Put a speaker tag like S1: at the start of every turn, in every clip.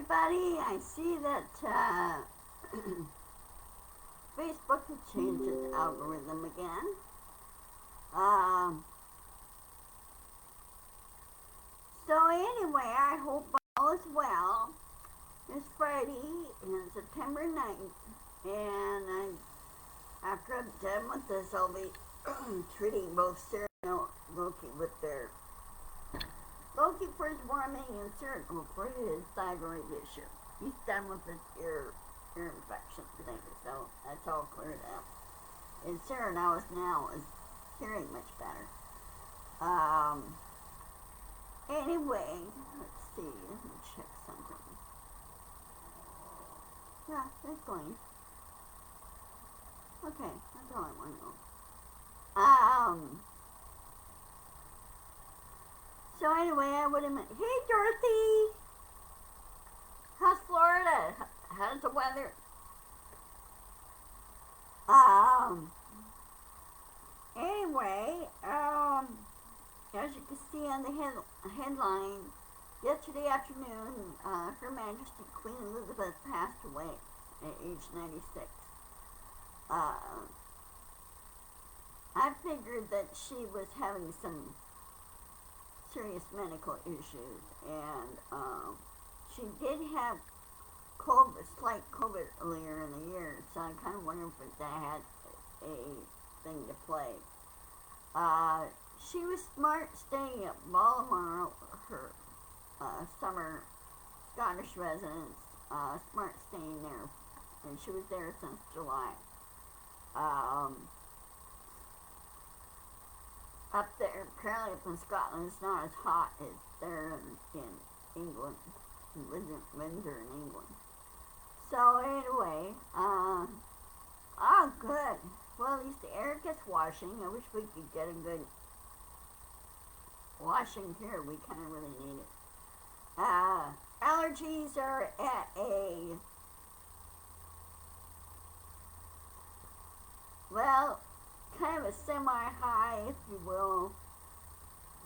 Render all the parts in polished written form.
S1: everybody. I see that Facebook has changed its algorithm again. Um, so anyway, I hope all is well. It's Friday and September 9th, and after I'm done with this, I'll be treating both Sarah and Loki with their Loki for his warming and Sarah for his thyroid issue. He's done with his ear infection thing, so that's all cleared up. And Sarah now is hearing much better. Anyway, let's see. Let me check something. Yeah, it's going. Okay, that's all I want to know. So anyway, I would have met. Hey, Dorothy. How's Florida? How's the weather? Anyway, as you can see on the headline, yesterday afternoon, Her Majesty Queen Elizabeth passed away at age 96. I figured that she was having some serious medical issues, and she did have slight COVID earlier in the year, so I kind of wonder if that had a thing to play. She was smart staying at Balmoral, her summer Scottish residence, smart staying there, and she was there since July. Up there, apparently up in Scotland, it's not as hot as there in England, in Windsor in England. So anyway, oh good. Well, at least the air gets washing. I wish we could get a good washing here. We kind of really need it. Allergies are at a, well, kind of a semi-high, if you will.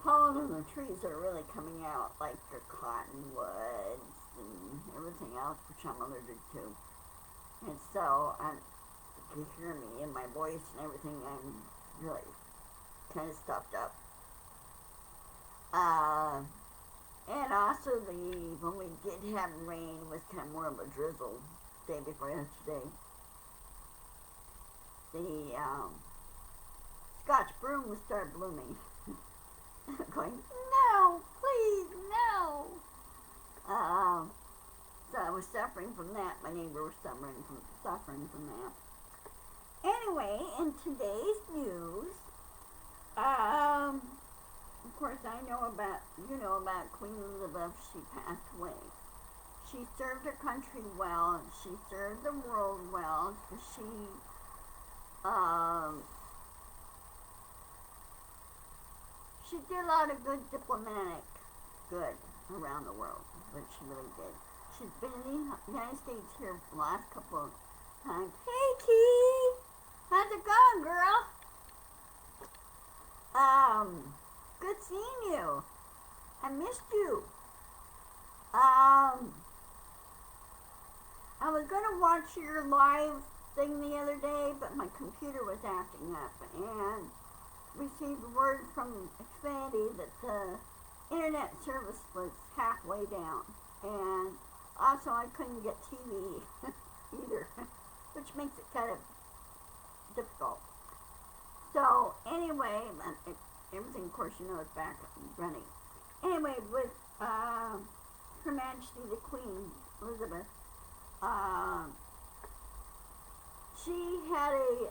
S1: Pollen in the trees are really coming out, like your cottonwoods and everything else, which I'm allergic to. And so, you can hear me in my voice and everything, I'm really kind of stuffed up. And also when we did have rain, it was kind of more of a drizzle day before yesterday. The Scotch broom would start blooming. Going, no, please, no. So I was suffering from that. My neighbor was suffering from that. Anyway, in today's news, of course, you know about Queen Elizabeth. She passed away. She served her country well. She served the world well. She did a lot of good diplomatic good around the world, but she really did. She's been in the United States here for the last couple of times. Hey, Key! How's it going, girl? Good seeing you. I missed you. I was gonna watch your live thing the other day, but my computer was acting up, and received word from Xfinity that the internet service was halfway down, and also I couldn't get TV either, which makes it kind of difficult. So anyway, everything, of course, you know, is back running. Anyway, with Her Majesty the Queen Elizabeth, she had a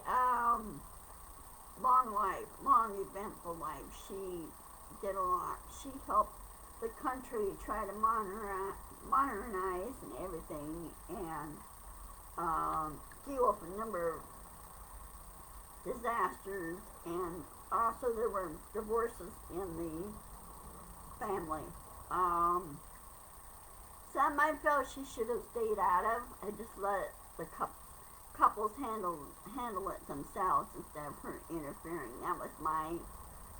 S1: long, eventful life. She did a lot. She helped the country try to modernize and everything, and deal with a number of disasters, and also there were divorces in the family. Some I felt she should have stayed out of. I just let the couples handle it themselves instead of her interfering.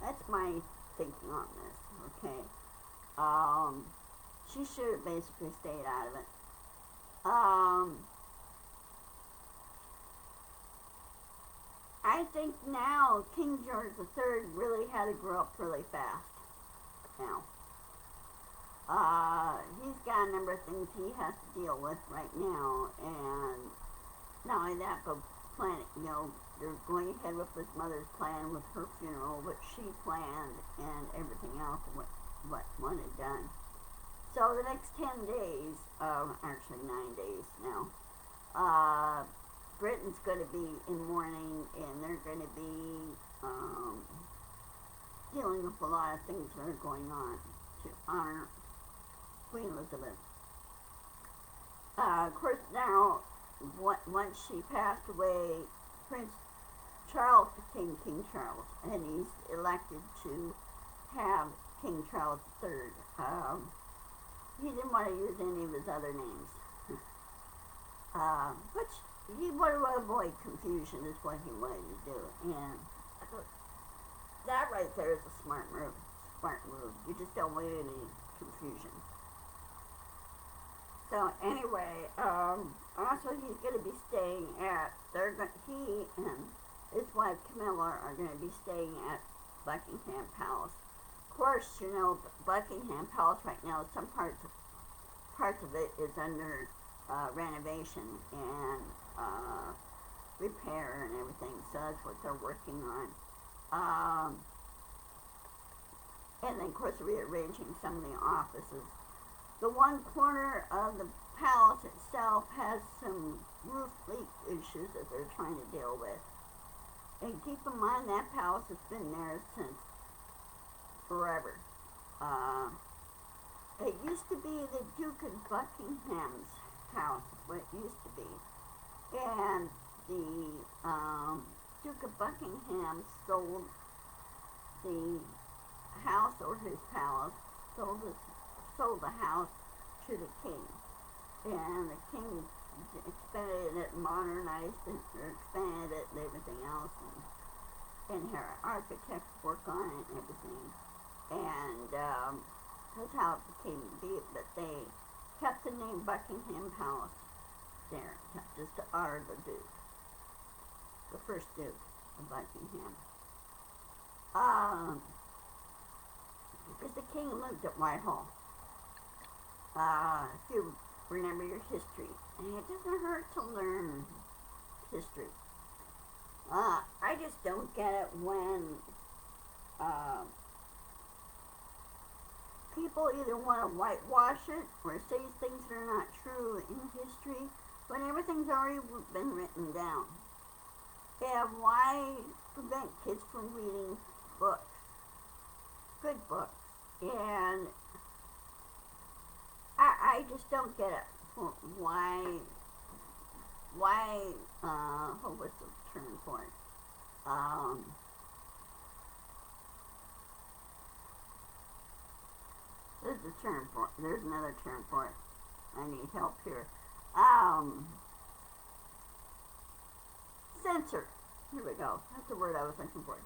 S1: That's my thinking on this. Okay. she should have basically stayed out of it. I think now King George III really had to grow up really fast. Now, he's got a number of things he has to deal with right now, and not only that, but planning. They're going ahead with his mother's plan with her funeral, which she planned, and everything else what wanted done. So the next 10 days, actually 9 days now, Britain's going to be in mourning, and they're going to be dealing with a lot of things that are going on to honor Queen Elizabeth. Of course, now, once she passed away, Prince Charles became King Charles, and he's elected to have King Charles III. He didn't want to use any of his other names, which he wanted to avoid confusion is what he wanted to do. And that right there is a smart move. You just don't want any confusion. So anyway, also he's going to be staying at, he and his wife Camilla are going to be staying at Buckingham Palace. Of course, Buckingham Palace right now, some parts of it is under renovation and repair and everything, so that's what they're working on. And then, of course, rearranging some of the offices. The one corner of the palace itself has some roof leak issues that they're trying to deal with. And keep in mind that palace has been there since forever. It used to be the Duke of Buckingham's house, is what it used to be. And the Duke of Buckingham sold the house, or his palace, sold the house to the king. And the king expanded it, modernized it, or expanded it and everything else, and had architects work on it and everything. And that's how it became to be, but they kept the name Buckingham Palace there, just to honor the Duke, the first Duke of Buckingham. Because the king lived at Whitehall. If you remember your history, and it doesn't hurt to learn history. I just don't get it when people either want to whitewash it or say things that are not true in history when everything's already been written down. And why prevent kids from reading books? Good books. And I just don't get it. Why, what's the term for it? There's a term for it. There's another term for it. I need help here. Censor. Here we go. That's the word I was looking for.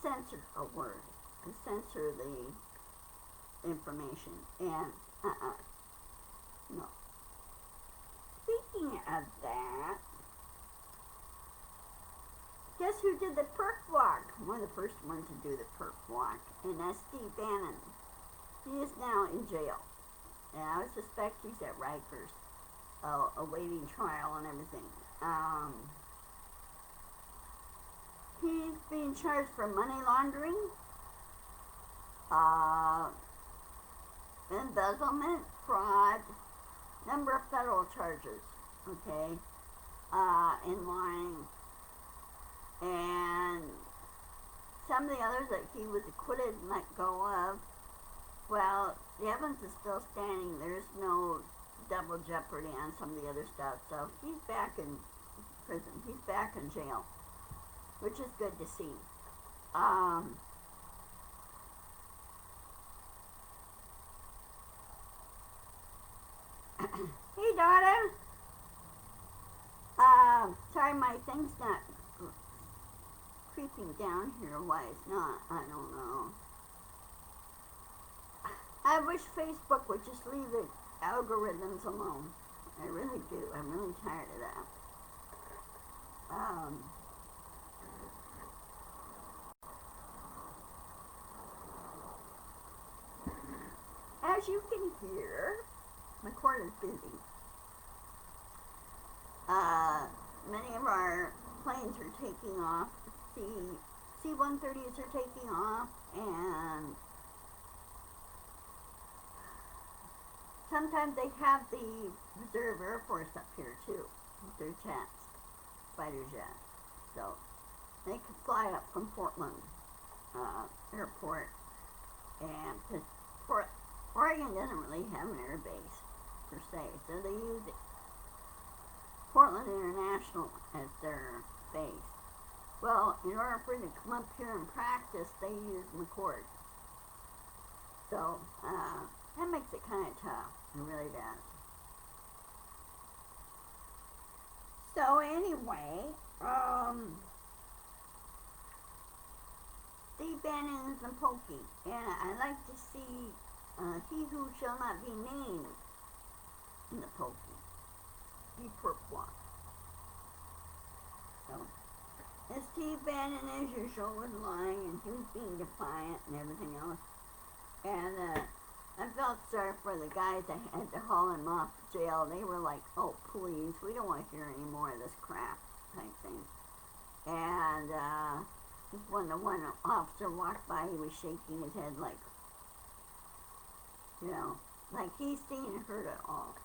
S1: Censor a word. And censor the information. And, no. Speaking of that, guess who did the perk walk? One of the first ones to do the perk walk. And that's Steve Bannon. He is now in jail. And I would suspect he's at Rikers, awaiting trial and everything. He's being charged for money laundering, embezzlement, fraud, number of federal charges, okay, in lying, and some of the others that he was acquitted and let go of, well, the evidence is still standing. There's no double jeopardy on some of the other stuff, so he's back in prison. He's back in jail, which is good to see. Hey, daughter. Sorry, my thing's not creeping down here. Why it's not, I don't know. I wish Facebook would just leave the algorithms alone. I really do. I'm really tired of that. As you can hear, my cord is busy. Many of our planes are taking off. C-130s are taking off, and sometimes they have the Reserve Air Force up here too, with their jets, fighter jets. So they could fly up from Portland Airport, and because Oregon doesn't really have an air base per se, so they use Portland International as their base. Well, in order for them to come up here and practice, they use McCord. So that makes it kind of tough. It really does. So anyway, Steve Bannon is a pokey, and I like to see he who shall not be named in the pokey. Be pourquoi. So, and Steve Bannon, as usual, was lying, and he was being defiant and everything else. And I felt sorry for the guys that had to haul him off to jail. They were like, oh, please, we don't want to hear any more of this crap type thing. And just when the one officer walked by, he was shaking his head like, you know, like he's seen and heard it all,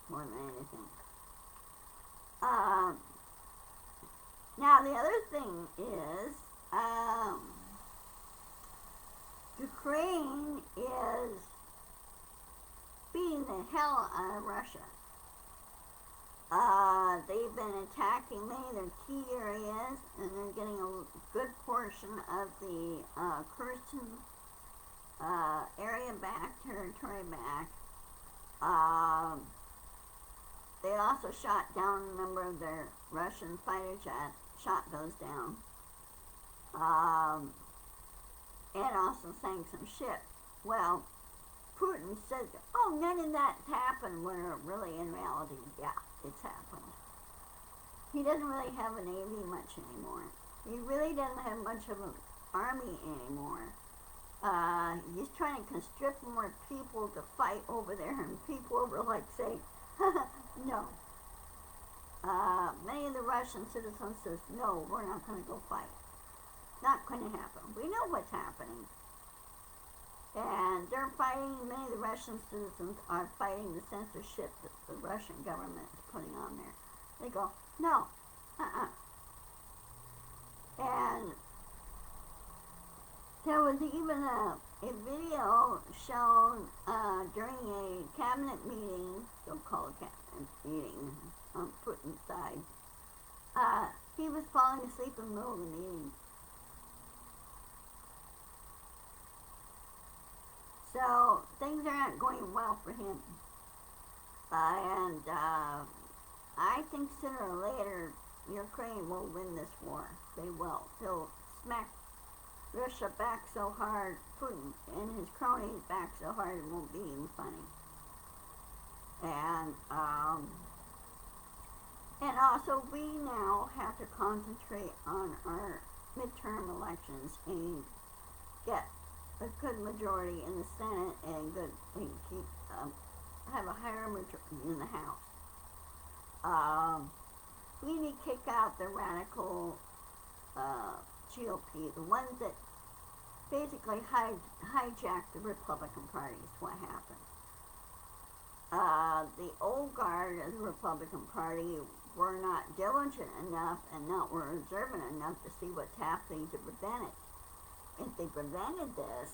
S1: more than anything. Now the other thing is, Ukraine is beating the hell out of Russia. They've been attacking many of their key areas, and they're getting a good portion of the Kherson area back, territory back. They also shot down a number of their Russian fighter jets, shot those down, and also sank some ships. Well, Putin says, oh, none of that's happened, when really in reality, yeah, it's happened. He doesn't really have a navy much anymore. He really doesn't have much of an army anymore. He's trying to constrict more people to fight over there, and people over like say, no. Many of the Russian citizens says, no, we're not going to go fight. Not going to happen. We know what's happening. And they're fighting, many of the Russian citizens are fighting the censorship that the Russian government is putting on there. They go, no, And there was even a video shown during a cabinet meeting, so-called cabinet meeting on Putin's side. He was falling asleep in the middle of the meeting. So things are not going well for him. And I think sooner or later Ukraine will win this war. They will. They'll smack Russia back so hard, Putin and his cronies back so hard, it won't be even funny. And also we now have to concentrate on our midterm elections and get a good majority in the Senate and keep have a higher majority in the House. We need to kick out the radical GOP, the ones that basically hijacked the Republican Party is what happened. The old guard of the Republican Party were not diligent enough and not were observant enough to see what's happening to prevent it. If they prevented this,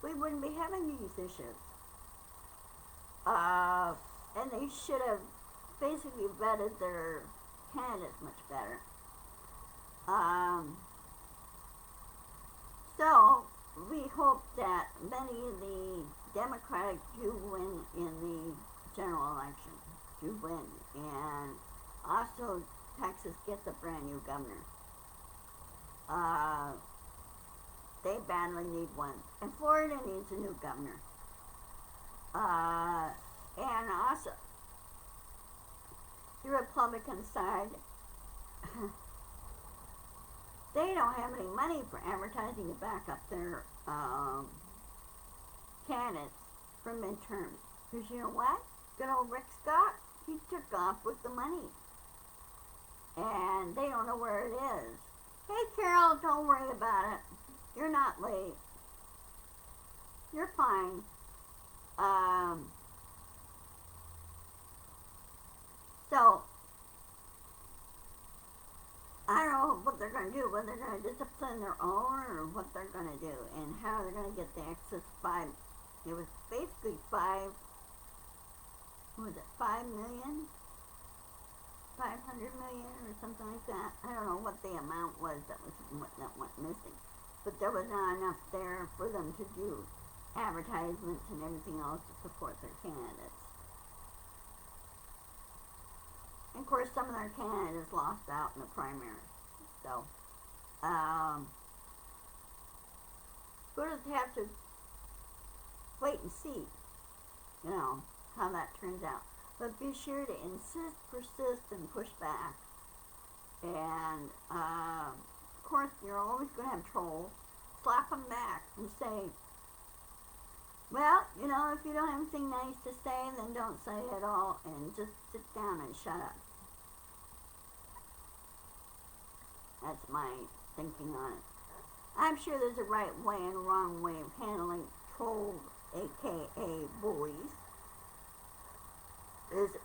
S1: we wouldn't be having these issues. And they should have basically vetted their candidates much better. So we hope that many of the Democratic do win in the general election, do win, and also Texas gets a brand new governor. They badly need one. And Florida needs a new governor. And also, the Republican side, they don't have any money for advertising to back up their candidates for midterms. Because you know what? Good old Rick Scott, he took off with the money. And they don't know where it is. Hey Carol, don't worry about it. You're not late. You're fine. So, I don't know what they're going to do, whether they're going to discipline their own or what they're going to do, and how they're going to get the excess 5. It was basically 5 million? 500 million or something like that. I don't know what the amount was that went missing. But there was not enough there for them to do advertisements and everything else to support their candidates. And of course, some of their candidates lost out in the primary. So, we'll just have to wait and see, how that turns out. But be sure to insist, persist, and push back. And, of course, you're always going to have trolls. Slap them back and say, well, if you don't have anything nice to say, then don't say it at all, and just sit down and shut up. That's my thinking on it. I'm sure there's a right way and a wrong way of handling trolls, aka bullies.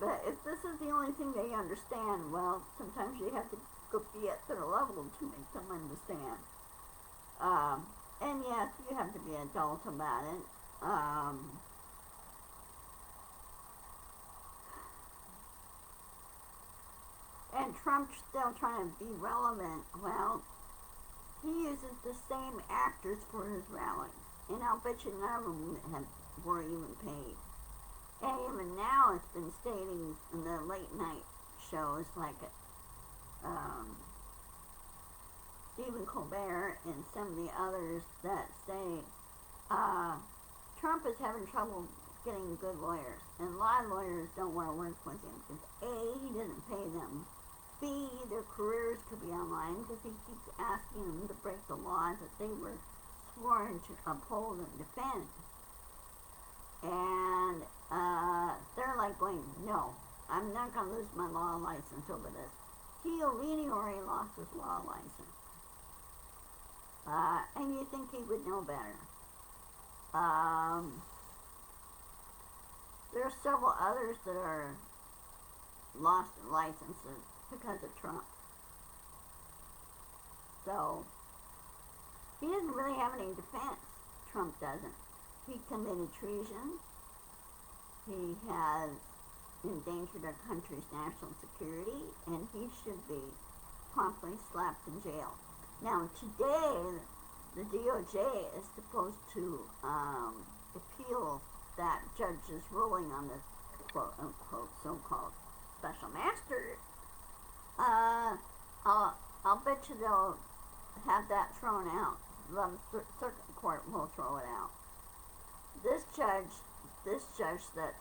S1: But if this is the only thing they understand, well, sometimes you have to go be at their level to make them understand. And yes, you have to be adult about it. And Trump's still trying to be relevant. Well, he uses the same actors for his rallies. And I'll bet you none of them were even paid. And even now it's been stating in the late night shows like Stephen Colbert and some of the others that say Trump is having trouble getting good lawyers. And a lot of lawyers don't want to work with him because A, he doesn't pay them. B, their careers could be online because he keeps asking them to break the laws that they were sworn to uphold and defend. And they're like going, no, I'm not going to lose my law license over this. Giuliani already lost his law license. And you think he would know better. There are several others that are lost their licenses because of Trump. So, he doesn't really have any defense. Trump doesn't. He committed treason. He has endangered our country's national security, and he should be promptly slapped in jail. Now, today, the DOJ is supposed to appeal that judge's ruling on this quote-unquote so-called special master. I'll bet you they'll have that thrown out. The 11th Circuit Court will throw it out. This judge that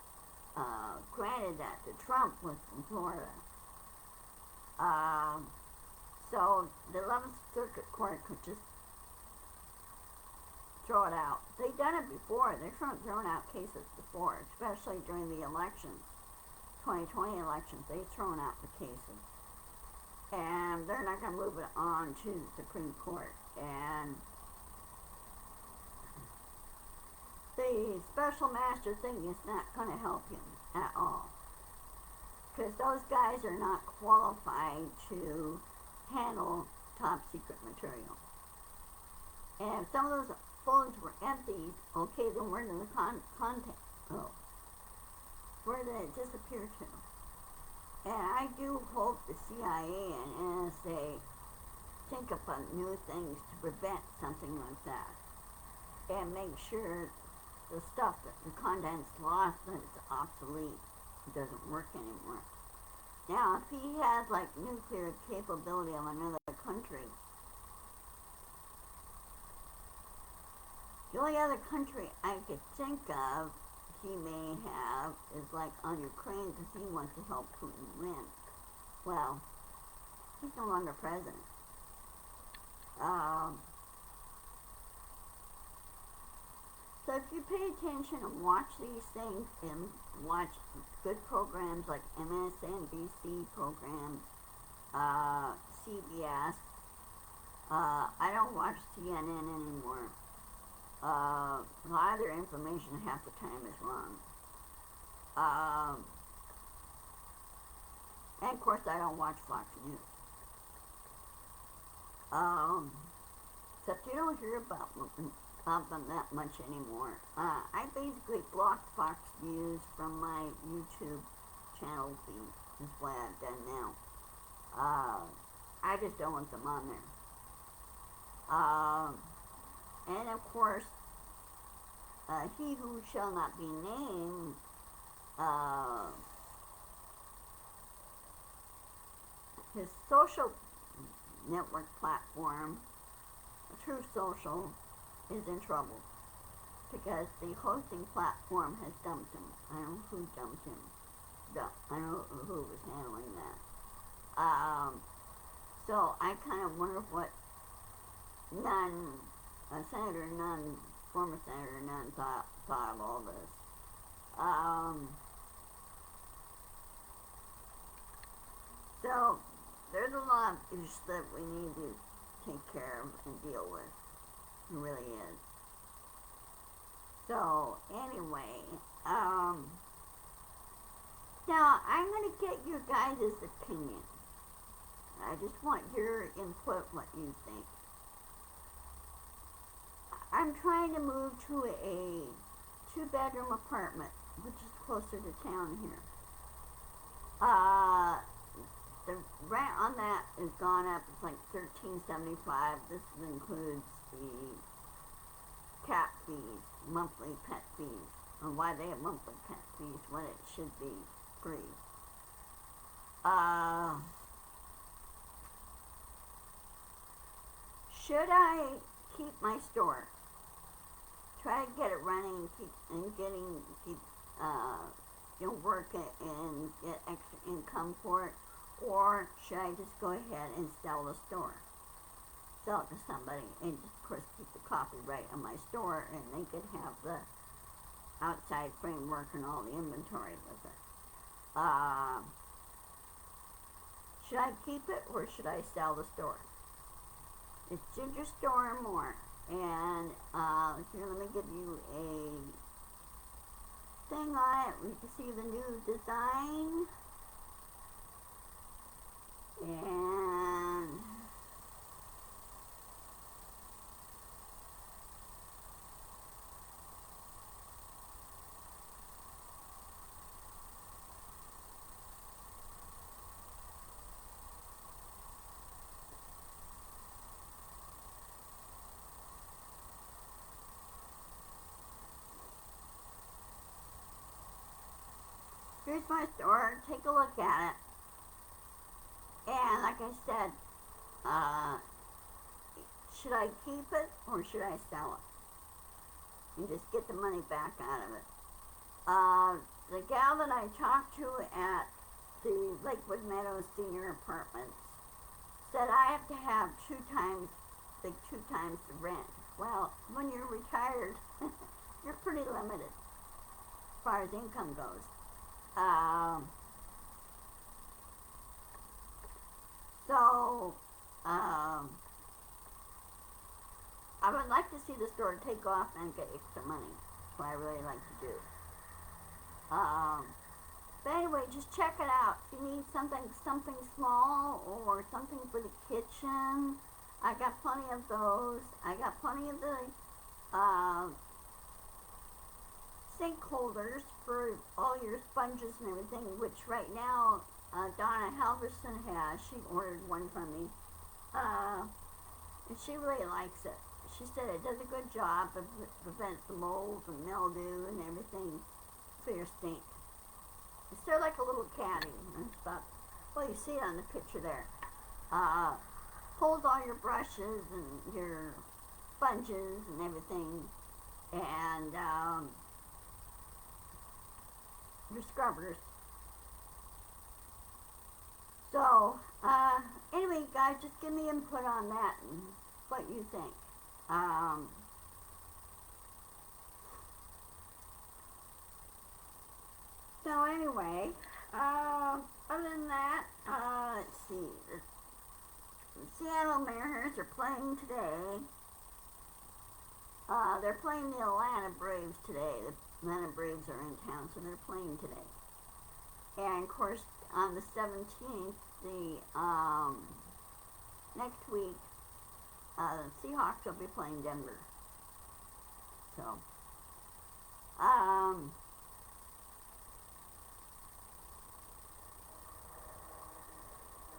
S1: granted that to Trump was from Florida. So the 11th Circuit Court could just throw it out. They've done it before. They've thrown out cases before, especially during the elections, 2020 elections. They've thrown out the cases. And they're not going to move it on to the Supreme Court. And the special master thing is not going to help him at all. Because those guys are not qualified to handle top secret material. And if some of those phones were empty, okay, then where did the content go? Where did it disappear to? And I do hope the CIA and NSA think up on new things to prevent something like that. And make sure the stuff that the content's lost and it's obsolete. It doesn't work anymore. Now, if he has like nuclear capability of another country, The only other country I could think of he may have is like on Ukraine because he wants to help Putin win. Well, he's no longer president. So if you pay attention and watch these things and watch good programs like MSNBC programs, CBS, I don't watch CNN anymore. A lot of their information half the time is wrong. And of course I don't watch Fox News. Except you don't hear about them that much anymore. I basically blocked Fox News from my YouTube channel feed. Is what I've done now. I just don't want them on there. And of course, he who shall not be named, his social network platform, True Social, is in trouble because the hosting platform has dumped him. I don't know who dumped him. I don't know who was handling that. So I kind of wonder what Senator Nunn, former Senator Nunn, thought of all this. So there's a lot of issues that we need to take care of and deal with. It really is. So anyway, now I'm going to get your guys' opinion. I just want your input, what you think. I'm trying to move to a 2-bedroom apartment, which is closer to town here. The rent on that has gone up. It's like $13.75. This includes the cat fees, monthly pet fees, and why they have monthly pet fees when it should be free. Should I keep my store? Try to get it running, keep work it and get extra income for it, or should I just go ahead and sell the store? Sell it to somebody and just, of course, keep the copyright on my store, and they could have the outside framework and all the inventory with it. Should I keep it or should I sell the store? It's Ginger Store and more. And here, let me give you a thing on it. We can see the new design. And here's my store. Take a look at it. And like I said, should I keep it or should I sell it? And just get the money back out of it. The gal that I talked to at the Lakewood Meadows Senior Apartments said I have to have two times the rent. Well, when you're retired, you're pretty limited as far as income goes. I would like to see the store take off and get extra money. That's what I really like to do. But anyway, just check it out. If you need something small or something for the kitchen, I got plenty of those. I got plenty of the sink holders for all your sponges and everything, which right now Donna Halverson has. She ordered one from me, and she really likes it. She said it does a good job. It prevents mold and mildew and everything for your sink. It's sort of like a little caddy. Well, you see it on the picture there. Holds all your brushes and your sponges and everything and your scrubbers. So, anyway, guys, just give me input on that and what you think. So anyway, other than that, let's see. The Seattle Mariners are playing today. They're playing the Atlanta Braves today. The Atlanta Braves are in town, so they're playing today. And of course, on the 17th, the next week, the Seahawks will be playing Denver. So,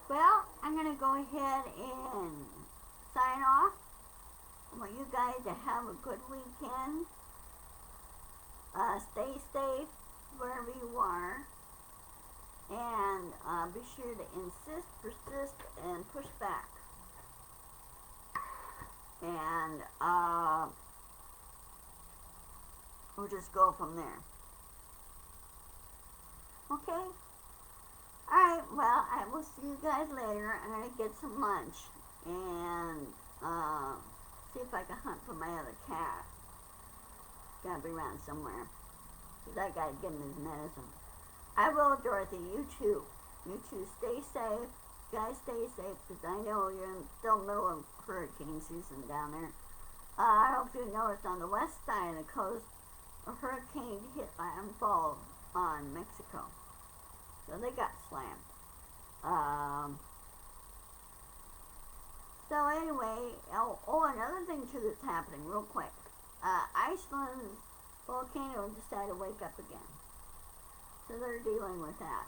S1: well, I'm gonna go ahead and sign off. I want you guys to have a good weekend. Stay safe wherever you are. And be sure to insist, persist, and push back. And we'll just go from there. Okay? Alright, well, I will see you guys later. I'm going to get some lunch and see if I can hunt for my other cat. Gotta be around somewhere. Because I gotta give him his medicine. I will, Dorothy. You too. You too. Stay safe. Guys, stay safe, because I know you're in still middle of hurricane season down there. I don't know if you noticed on the west side of the coast, a hurricane hit landfall on Mexico. So they got slammed. So anyway, another thing too that's happening real quick. Iceland's volcano decided to wake up again. So they're dealing with that.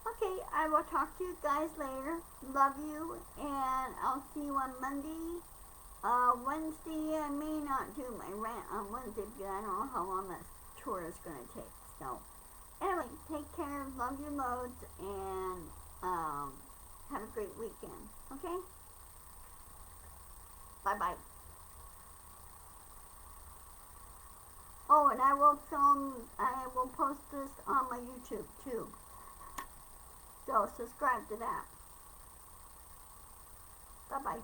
S1: Okay, I will talk to you guys later. Love you, and I'll see you on Monday. Wednesday, I may not do my rant on Wednesday because I don't know how long that tour is going to take. So, anyway, take care, love you loads, and have a great weekend. Okay? Bye-bye. Oh, and I will post this on my YouTube too. So subscribe to that. Bye-bye.